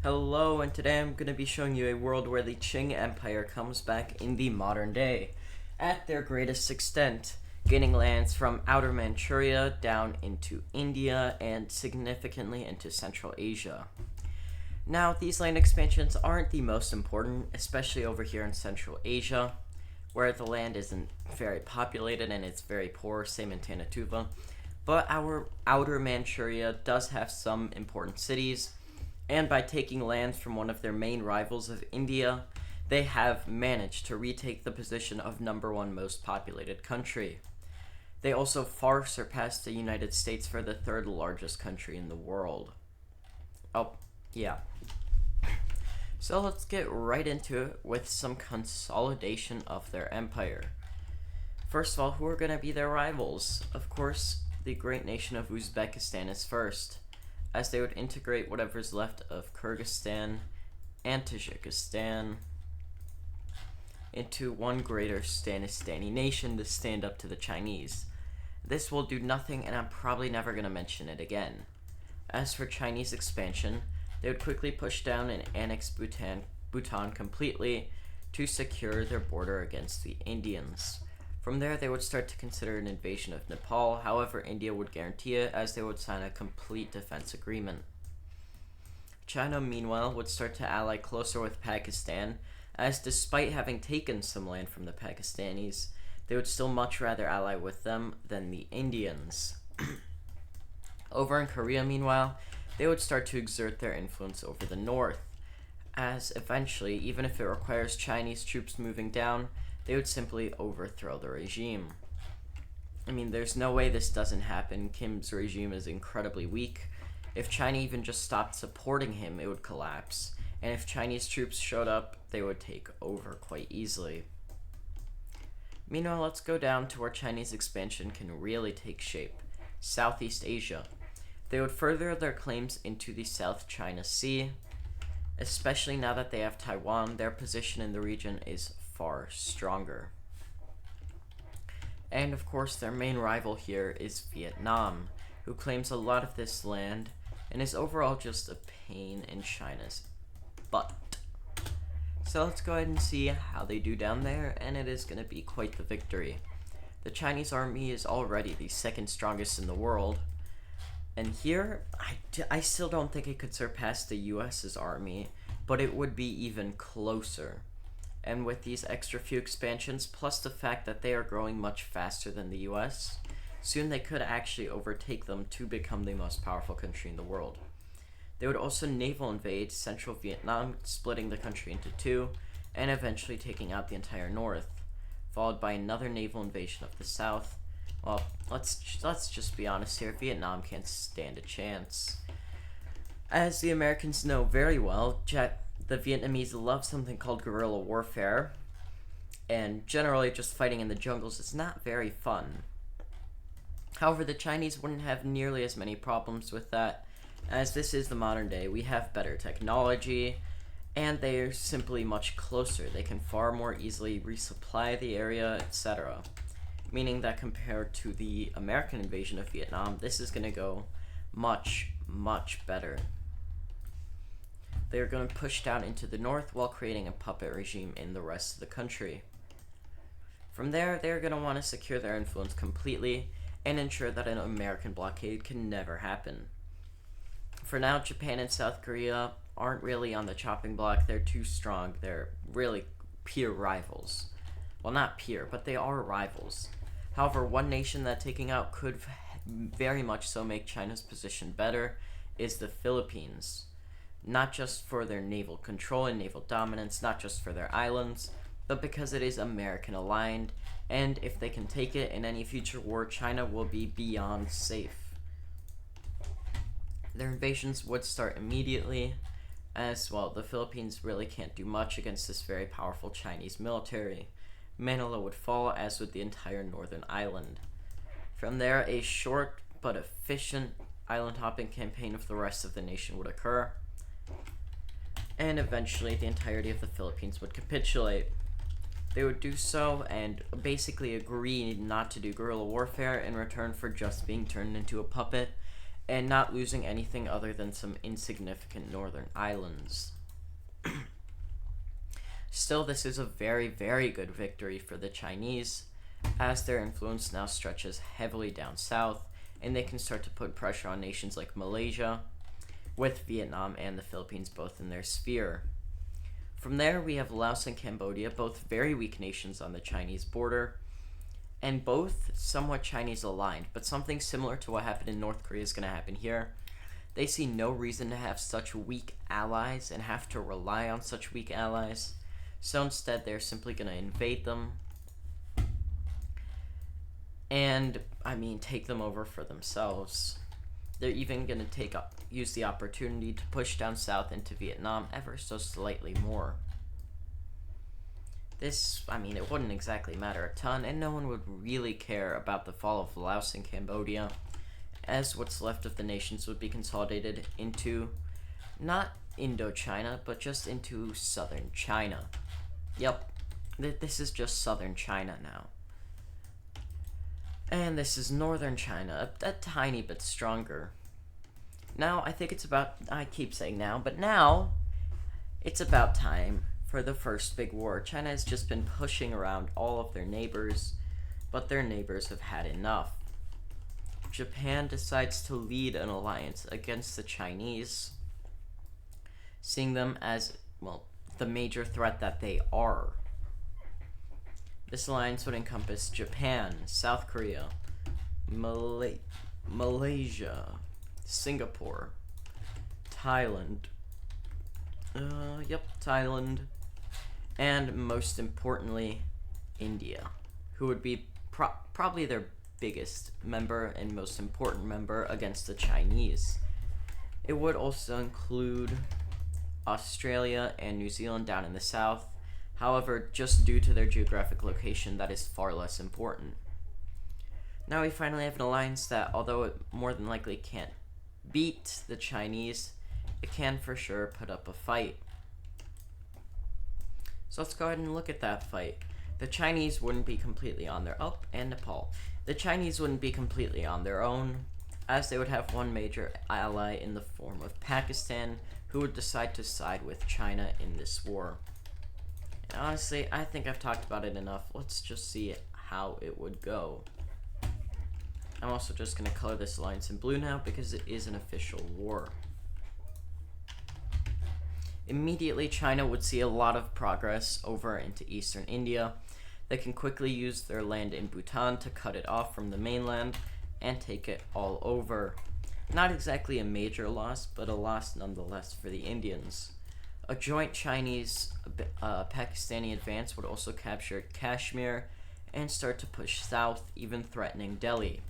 Hello, and today I'm going to be showing you a world where the Qing Empire comes back in the modern day, at their greatest extent, gaining lands from outer Manchuria down into India and significantly into Central Asia. Now, these land expansions aren't the most important, especially over here in Central Asia, where the land isn't very populated and it's very poor, same in Tanatuva. But our outer Manchuria does have some important cities, and by taking lands from one of their main rivals of India, they have managed to retake the position of number one most populated country. They also far surpassed the United States for the third largest country in the world. Oh, yeah. So let's get right into it with some consolidation of their empire. First of all, who are going to be their rivals? Of course, the great nation of Uzbekistan is first, as they would integrate whatever's left of Kyrgyzstan and Tajikistan into one greater Stanistani nation to stand up to the Chinese. This will do nothing, and I'm probably never going to mention it again. As for Chinese expansion, they would quickly push down and annex Bhutan completely to secure their border against the Indians. From there, they would start to consider an invasion of Nepal. However, India would guarantee it, as they would sign a complete defense agreement. China, meanwhile, would start to ally closer with Pakistan, as despite having taken some land from the Pakistanis, they would still much rather ally with them than the Indians. Over in Korea, meanwhile, they would start to exert their influence over the north, as eventually, even if it requires Chinese troops moving down, they would simply overthrow the regime. I mean, there's no way this doesn't happen. Kim's regime is incredibly weak. If China even just stopped supporting him, it would collapse. And if Chinese troops showed up, they would take over quite easily. Meanwhile, let's go down to where Chinese expansion can really take shape. Southeast Asia. They would further their claims into the South China Sea. Especially now that they have Taiwan, their position in the region is far stronger. And of course, their main rival here is Vietnam, who claims a lot of this land and is overall just a pain in China's butt. So let's go ahead and see how they do down there, and it is going to be quite the victory. The Chinese army is already the second strongest in the world, and here, I still don't think it could surpass the US's army, but it would be even closer. And with these extra few expansions, plus the fact that they are growing much faster than the US, soon they could actually overtake them to become the most powerful country in the world. They would also naval invade central Vietnam, splitting the country into two, and eventually taking out the entire north, followed by another naval invasion of the south. Well, let's just be honest here, Vietnam can't stand a chance. As the Americans know very well, the Vietnamese love something called guerrilla warfare, and generally just fighting in the jungles is not very fun. However, the Chinese wouldn't have nearly as many problems with that, as this is the modern day. We have better technology, and they are simply much closer. They can far more easily resupply the area, etc. Meaning that compared to the American invasion of Vietnam, this is going to go much, much better. They are going to push down into the north while creating a puppet regime in the rest of the country. From there, they are going to want to secure their influence completely and ensure that an American blockade can never happen. For now, Japan and South Korea aren't really on the chopping block. They're too strong. They're really peer rivals. Well, not peer, but they are rivals. However, one nation that taking out could very much so make China's position better is the Philippines. Not just for their naval control and naval dominance, not just for their islands, but because it is American aligned, and if they can take it in any future war, China will be beyond safe. Their invasions would start immediately, as well, the Philippines really can't do much against this very powerful Chinese military. Manila would fall, as would the entire northern island. From there, a short but efficient island hopping campaign of the rest of the nation would occur, and eventually the entirety of the Philippines would capitulate. They would do so and basically agree not to do guerrilla warfare in return for just being turned into a puppet and not losing anything other than some insignificant northern islands. Still, this is a very, very good victory for the Chinese, as their influence now stretches heavily down south, and they can start to put pressure on nations like Malaysia, with Vietnam and the Philippines both in their sphere. From there, we have Laos and Cambodia, both very weak nations on the Chinese border, and both somewhat Chinese aligned, but something similar to what happened in North Korea is going to happen here. They see no reason to have such weak allies and have to rely on such weak allies, so instead they're simply going to invade them and, take them over for themselves. They're even going to use the opportunity to push down south into Vietnam ever so slightly more. This, it wouldn't exactly matter a ton, and no one would really care about the fall of Laos and Cambodia, as what's left of the nations would be consolidated into, not Indochina, but just into southern China. Yep, this is just southern China now. And this is northern China, a tiny bit stronger. Now, I keep saying now, but now, it's about time for the first big war. China has just been pushing around all of their neighbors, but their neighbors have had enough. Japan decides to lead an alliance against the Chinese, seeing them as, the major threat that they are. This alliance would encompass Japan, South Korea, Malaysia, Singapore, Thailand, Thailand, and most importantly, India, who would be probably their biggest member and most important member against the Chinese. It would also include Australia and New Zealand down in the south. However, just due to their geographic location, that is far less important. Now we finally have an alliance that, although it more than likely can't beat the Chinese, it can for sure put up a fight. So let's go ahead and look at that fight. The Chinese wouldn't be completely on their and Nepal. The Chinese wouldn't be completely on their own, as they would have one major ally in the form of Pakistan, who would decide to side with China in this war. And honestly, I think I've talked about it enough. Let's just see how it would go. I'm also just going to color this alliance in blue now because it is an official war. Immediately, China would see a lot of progress over into eastern India. They can quickly use their land in Bhutan to cut it off from the mainland and take it all over. Not exactly a major loss, but a loss nonetheless for the Indians. A joint Chinese-Pakistani advance would also capture Kashmir and start to push south, even threatening Delhi.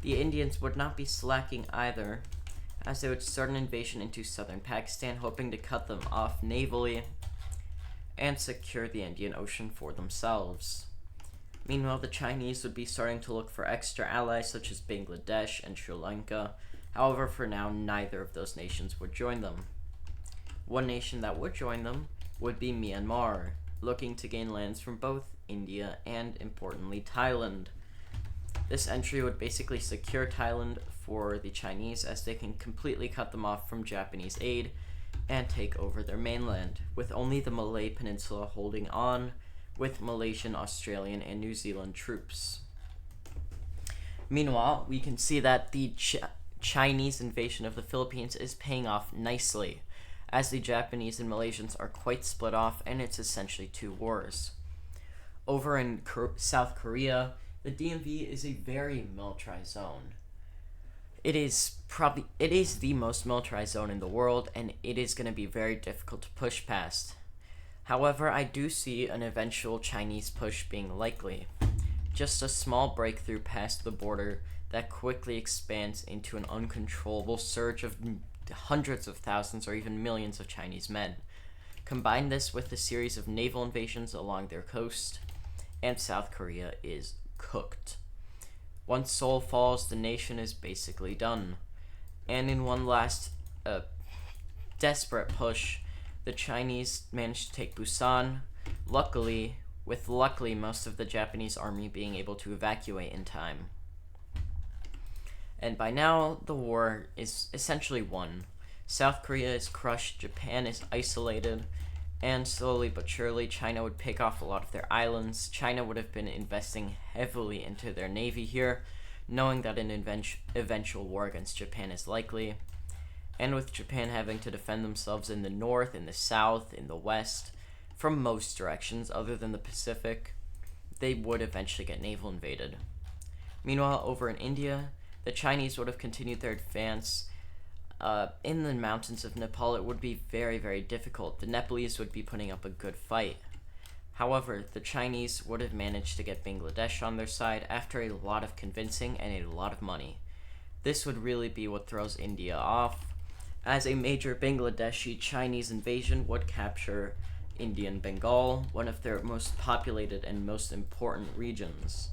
The Indians would not be slacking either, as they would start an invasion into southern Pakistan, hoping to cut them off navally and secure the Indian Ocean for themselves. Meanwhile, the Chinese would be starting to look for extra allies such as Bangladesh and Sri Lanka. However, for now, neither of those nations would join them. One nation that would join them would be Myanmar, looking to gain lands from both India and, importantly, Thailand. This entry would basically secure Thailand for the Chinese, as they can completely cut them off from Japanese aid and take over their mainland, with only the Malay Peninsula holding on, with Malaysian, Australian, and New Zealand troops. Meanwhile, we can see that the Chinese invasion of the Philippines is paying off nicely, as the Japanese and Malaysians are quite split off, and it's essentially two wars. Over in South Korea, the DMV is a very militarized zone. It is the most militarized zone in the world, and it is going to be very difficult to push past. However, I do see an eventual Chinese push being likely. Just a small breakthrough past the border that quickly expands into an uncontrollable surge of hundreds of thousands or even millions of Chinese men. Combine this with a series of naval invasions along their coast, and South Korea is cooked. Once Seoul falls, the nation is basically done. And in one last desperate push, the Chinese managed to take Busan, luckily most of the Japanese army being able to evacuate in time. And by now, the war is essentially won. South Korea is crushed, Japan is isolated, and slowly but surely, China would pick off a lot of their islands. China would have been investing heavily into their navy here, knowing that an eventual war against Japan is likely. And with Japan having to defend themselves in the north, in the south, in the west, from most directions other than the Pacific, they would eventually get naval invaded. Meanwhile, over in India, the Chinese would have continued their advance. In the mountains of Nepal, it would be very, very difficult. The Nepalese would be putting up a good fight. However, the Chinese would have managed to get Bangladesh on their side after a lot of convincing and a lot of money. This would really be what throws India off, as a major Bangladeshi Chinese invasion would capture Indian Bengal, one of their most populated and most important regions.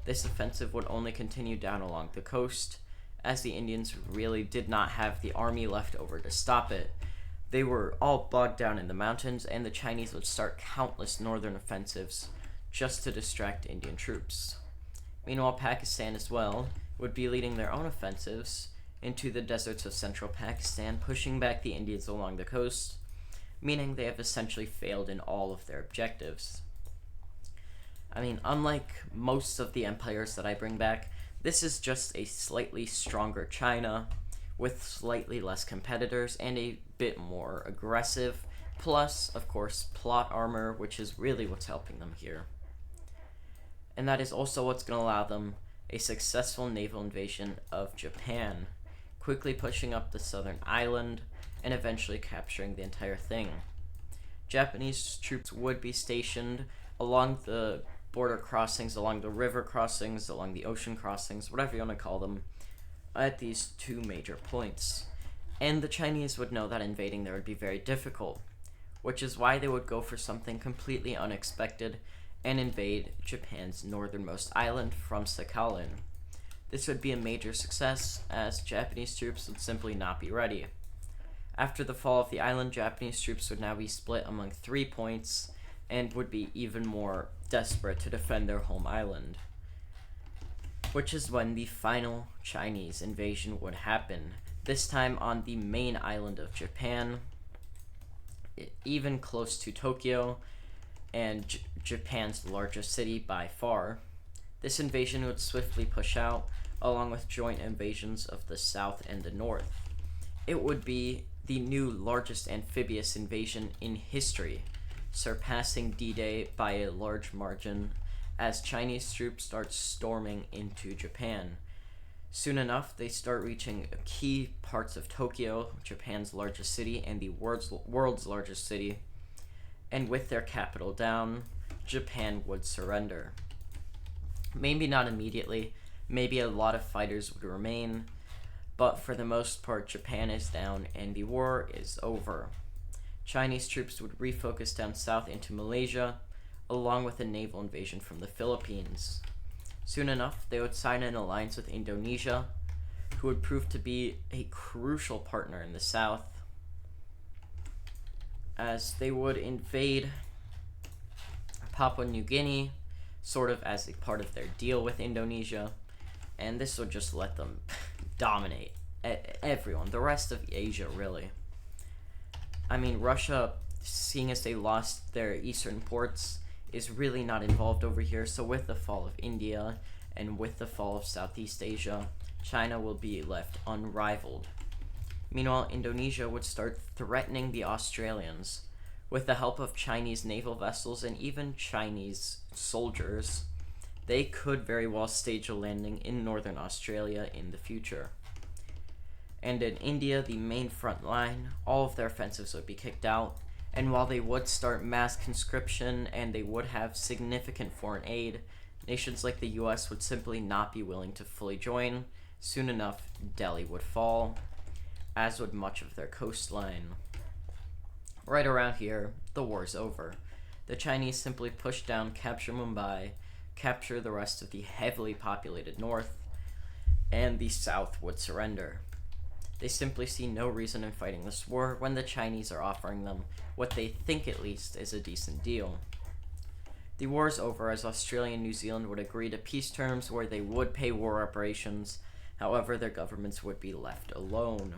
This offensive would only continue down along the coast, as the Indians really did not have the army left over to stop it. They were all bogged down in the mountains, and the Chinese would start countless northern offensives just to distract Indian troops. Meanwhile, Pakistan as well would be leading their own offensives into the deserts of central Pakistan, pushing back the Indians along the coast, meaning they have essentially failed in all of their objectives. I mean, unlike most of the empires that I bring back, this is just a slightly stronger China with slightly less competitors and a bit more aggressive, plus, of course, plot armor, which is really what's helping them here. And that is also what's going to allow them a successful naval invasion of Japan, quickly pushing up the southern island and eventually capturing the entire thing. Japanese troops would be stationed along the border crossings, along the river crossings, along the ocean crossings, whatever you want to call them, at these two major points. And the Chinese would know that invading there would be very difficult, which is why they would go for something completely unexpected and invade Japan's northernmost island from Sakhalin. This would be a major success, as Japanese troops would simply not be ready. After the fall of the island, Japanese troops would now be split among 3 points and would be even more desperate to defend their home island, which is when the final Chinese invasion would happen, this time on the main island of Japan, even close to Tokyo, and Japan's largest city by far. This invasion would swiftly push out, along with joint invasions of the south and the north. It would be the new largest amphibious invasion in history, surpassing D-Day by a large margin, as Chinese troops start storming into Japan. Soon enough, they start reaching key parts of Tokyo, Japan's largest city and the world's largest city, and with their capital down, Japan would surrender. Maybe not immediately, maybe a lot of fighters would remain, but for the most part, Japan is down and the war is over. Chinese troops would refocus down south into Malaysia, along with a naval invasion from the Philippines. Soon enough, they would sign an alliance with Indonesia, who would prove to be a crucial partner in the south, as they would invade Papua New Guinea, sort of as a part of their deal with Indonesia, and this would just let them dominate everyone, the rest of Asia, really. I mean, Russia, seeing as they lost their eastern ports, is really not involved over here, so with the fall of India and with the fall of Southeast Asia, China will be left unrivaled. Meanwhile, Indonesia would start threatening the Australians. With the help of Chinese naval vessels and even Chinese soldiers, they could very well stage a landing in northern Australia in the future. And in India, the main front line, all of their offensives would be kicked out, and while they would start mass conscription and they would have significant foreign aid, nations like the US would simply not be willing to fully join. Soon enough, Delhi would fall, as would much of their coastline. Right around here, the war's over. The Chinese simply push down, capture Mumbai, capture the rest of the heavily populated north, and the south would surrender. They simply see no reason in fighting this war when the Chinese are offering them what they think at least is a decent deal. The war is over, as Australia and New Zealand would agree to peace terms where they would pay war reparations, However, their governments would be left alone.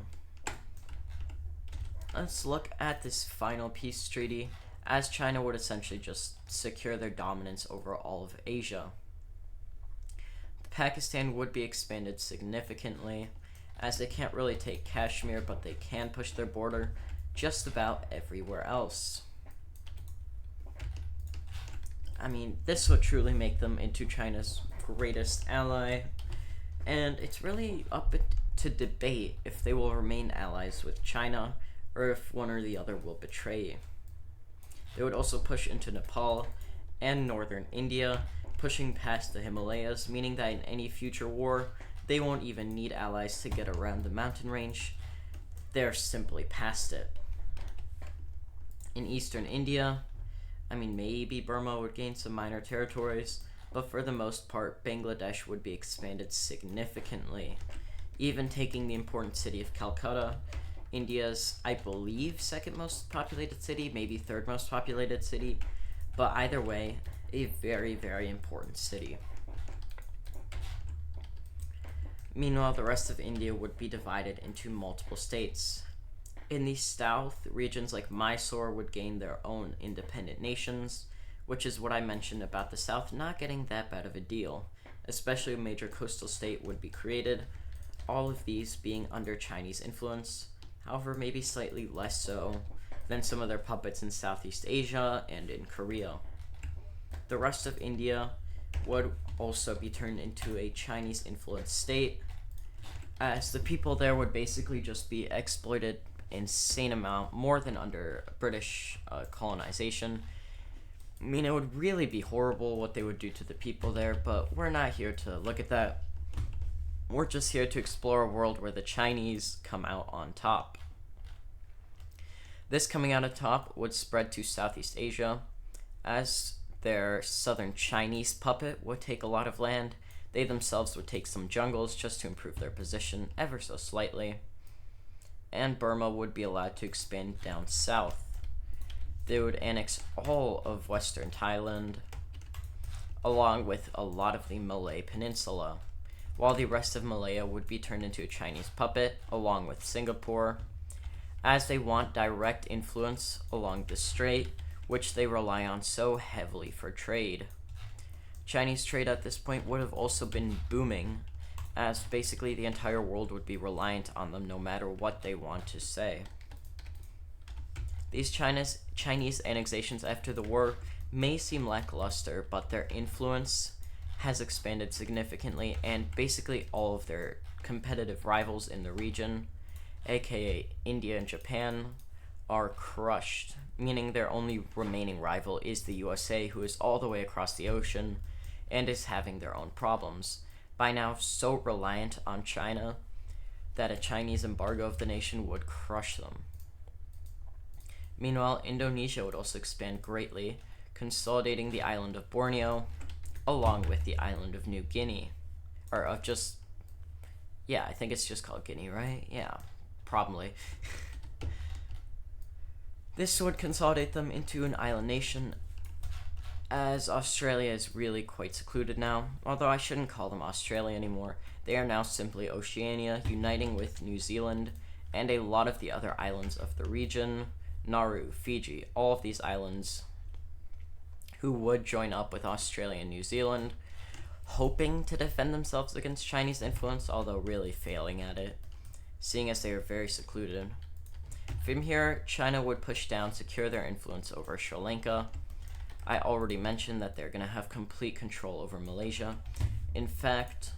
Let's look at this final peace treaty, as China would essentially just secure their dominance over all of Asia. Pakistan would be expanded significantly, as they can't really take Kashmir, but they can push their border just about everywhere else. I mean, this would truly make them into China's greatest ally, and it's really up to debate if they will remain allies with China or if one or the other will betray. They would also push into Nepal and northern India, pushing past the Himalayas, meaning that in any future war, they won't even need allies to get around the mountain range. They're simply past it. In eastern India, I mean, maybe Burma would gain some minor territories, but for the most part, Bangladesh would be expanded significantly, even taking the important city of Calcutta, India's, I believe, second most populated city, maybe third most populated city, but either way, a very, very important city. Meanwhile, the rest of India would be divided into multiple states. In the south, regions like Mysore would gain their own independent nations, which is what I mentioned about the south not getting that bad of a deal, especially a major coastal state would be created, all of these being under Chinese influence, however maybe slightly less so than some of their puppets in Southeast Asia and in Korea. The rest of India would also be turned into a Chinese-influenced state, as the people there would basically just be exploited insane amount, more than under British colonization. I mean, it would really be horrible what they would do to the people there, but we're not here to look at that. We're just here to explore a world where the Chinese come out on top. This coming out on top would spread to Southeast Asia, as their southern Chinese puppet would take a lot of land. They themselves would take some jungles just to improve their position ever so slightly. And Burma would be allowed to expand down south. They would annex all of western Thailand, along with a lot of the Malay Peninsula, while the rest of Malaya would be turned into a Chinese puppet, along with Singapore, as they want direct influence along the strait, which they rely on so heavily for trade. Chinese trade at this point would have also been booming, as basically the entire world would be reliant on them no matter what they want to say. These Chinese annexations after the war may seem lackluster, but their influence has expanded significantly, and basically all of their competitive rivals in the region, aka India and Japan, are crushed, meaning their only remaining rival is the USA, who is all the way across the ocean and is having their own problems, by now so reliant on China that a Chinese embargo of the nation would crush them. Meanwhile, Indonesia would also expand greatly, consolidating the island of Borneo, along with the island of New Guinea. Or of just, yeah, I think it's just called Guinea, right? Yeah, probably. This would consolidate them into an island nation, as Australia is really quite secluded now, although I shouldn't call them Australia anymore. They are now simply Oceania, uniting with New Zealand and a lot of the other islands of the region, Nauru, Fiji, all of these islands who would join up with Australia and New Zealand, hoping to defend themselves against Chinese influence, although really failing at it, seeing as they are very secluded. From here, China would push down, secure their influence over Sri Lanka. I already mentioned that they're going to have complete control over Malaysia. In fact,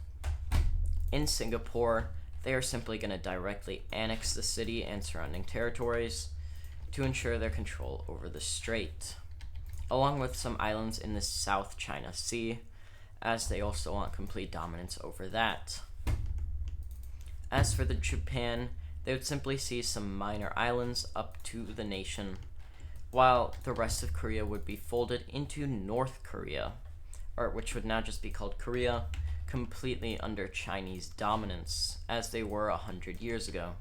in Singapore, they are simply going to directly annex the city and surrounding territories to ensure their control over the strait, along with some islands in the South China Sea, as they also want complete dominance over that. As for the Japan, they would simply seize some minor islands up to the nation, while the rest of Korea would be folded into North Korea, or which would now just be called Korea, completely under Chinese dominance, as they were 100 years ago.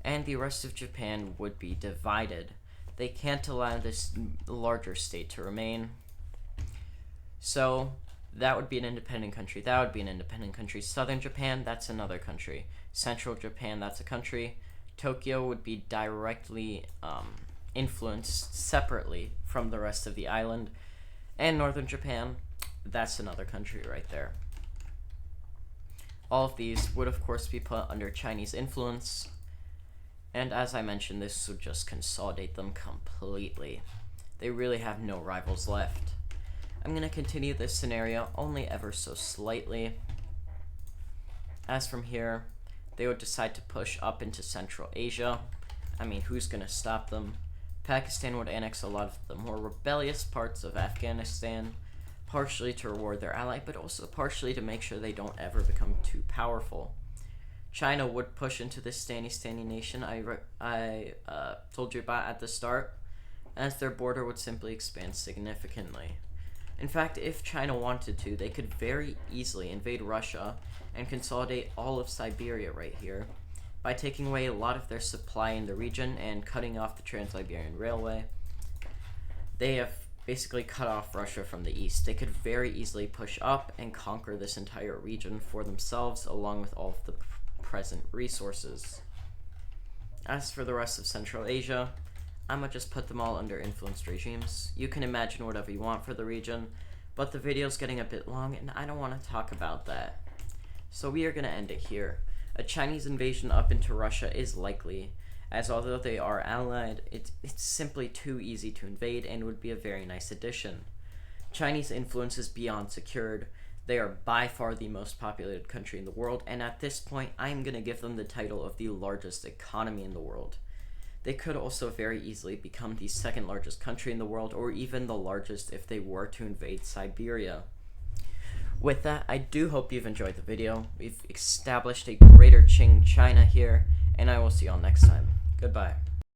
And the rest of Japan would be divided. They can't allow this larger state to remain. So, That would be an independent country. That would be an independent country. Southern Japan, that's another country. Central Japan, that's a country. Tokyo would be directly influenced separately from the rest of the island. And Northern Japan, that's another country right there. All of these would, of course, be put under Chinese influence. And as I mentioned, this would just consolidate them completely. They really have no rivals left. I'm going to continue this scenario only ever so slightly. As from here, they would decide to push up into Central Asia. I mean, who's going to stop them? Pakistan would annex a lot of the more rebellious parts of Afghanistan, partially to reward their ally, but also partially to make sure they don't ever become too powerful. China would push into this standy nation I told you about at the start, as their border would simply expand significantly. In fact, if China wanted to, they could very easily invade Russia and consolidate all of Siberia right here by taking away a lot of their supply in the region and cutting off the Trans-Siberian Railway. They have basically cut off Russia from the east. They could very easily push up and conquer this entire region for themselves, along with all of the present resources. As for the rest of Central Asia, I'ma just put them all under influenced regimes. You can imagine whatever you want for the region, but the video's getting a bit long and I don't want to talk about that. So we are going to end it here. A Chinese invasion up into Russia is likely, as although they are allied, it's simply too easy to invade and would be a very nice addition. Chinese influence is beyond secured. They are by far the most populated country in the world, and at this point, I'm going to give them the title of the largest economy in the world. They could also very easily become the second largest country in the world, or even the largest if they were to invade Siberia. With that, I do hope you've enjoyed the video. We've established a greater Qing China here, and I will see you all next time. Goodbye.